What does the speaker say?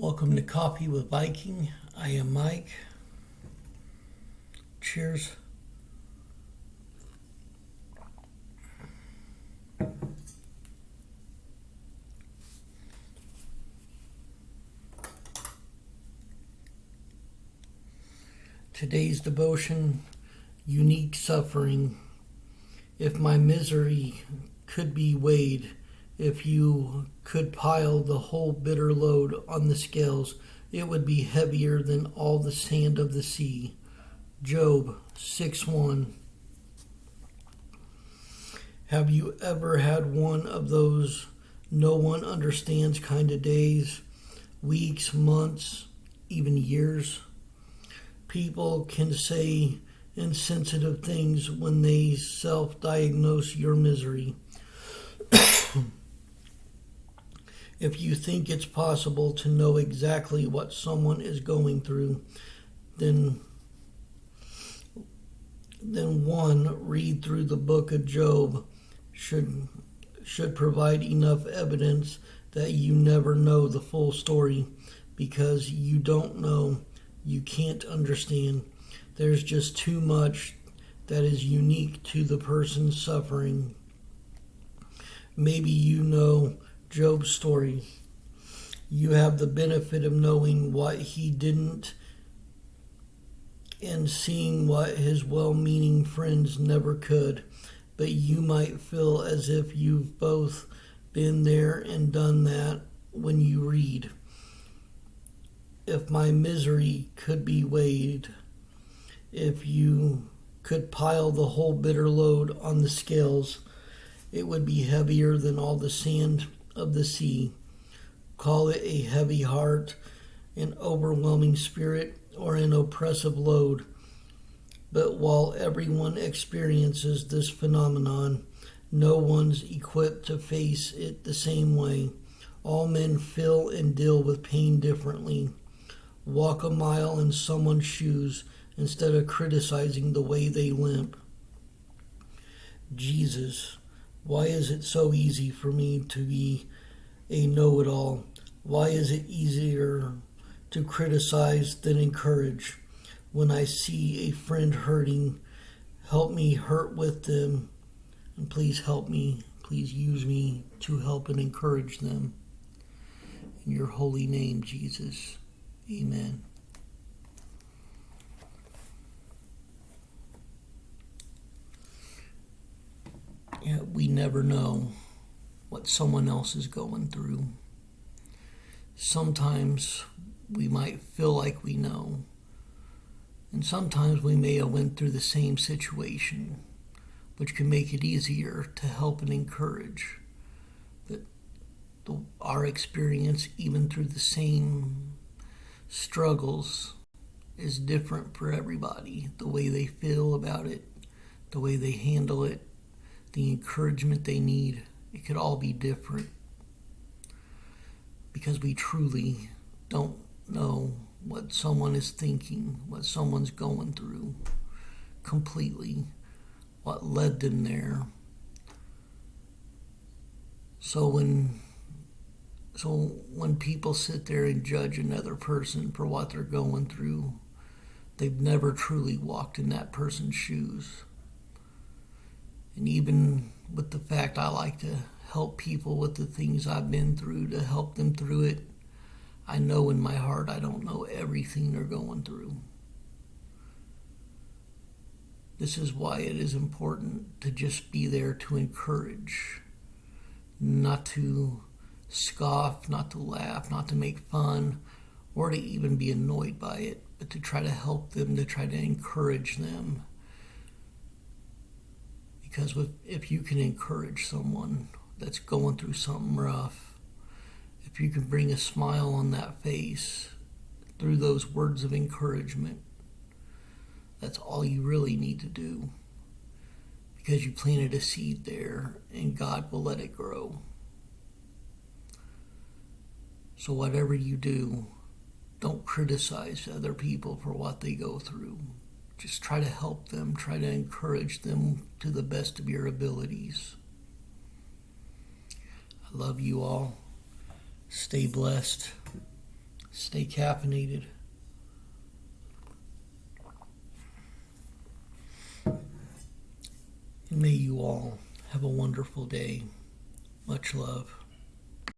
Welcome to Coffee with Viking. I am Mike. Cheers. Today's devotion, unique suffering. If my misery could be weighed, if you could pile the whole bitter load on the scales, it would be heavier than all the sand of the sea. Job 6:1. Have you ever had one of those no one understands kind of days, weeks, months, even years? People can say insensitive things when they self-diagnose your misery. If you think it's possible to know exactly what someone is going through, then one, read through the book of Job should provide enough evidence that you never know the full story, because you don't know, you can't understand. There's just too much that is unique to the person suffering. Maybe you know Job's story. You have the benefit of knowing what he didn't and seeing what his well-meaning friends never could. But you might feel as if you've both been there and done that when you read. If my misery could be weighed, if you could pile the whole bitter load on the scales, it would be heavier than all the sand of the sea. Call it a heavy heart, an overwhelming spirit, or an oppressive load. But while everyone experiences this phenomenon, no one's equipped to face it the same way. All men feel and deal with pain differently. Walk a mile in someone's shoes instead of criticizing the way they limp. Jesus, why is it so easy for me to be a know-it-all? Why is it easier to criticize than encourage? When I see a friend hurting, help me hurt with them, and please help me, please use me to help and encourage them. In your holy name, Jesus. Amen. Yeah, we never know what someone else is going through. Sometimes we might feel like we know, and sometimes we may have went through the same situation, which can make it easier to help and encourage. But our experience, even through the same struggles, is different for everybody. The way they feel about it, the way they handle it, the encouragement they need, it could all be different, because we truly don't know what someone is thinking, what someone's going through completely, what led them there. So when people sit there and judge another person for what they're going through, they've never truly walked in that person's shoes. And even with the fact I like to help people with the things I've been through, to help them through it, I know in my heart I don't know everything they're going through. This is why it is important to just be there to encourage, not to scoff, not to laugh, not to make fun, or to even be annoyed by it, but to try to help them, to try to encourage them. Because if you can encourage someone that's going through something rough, if you can bring a smile on that face through those words of encouragement, that's all you really need to do. Because you planted a seed there, and God will let it grow. So whatever you do, don't criticize other people for what they go through. Just try to help them, try to encourage them to the best of your abilities. I love you all. Stay blessed. Stay caffeinated. And may you all have a wonderful day. Much love.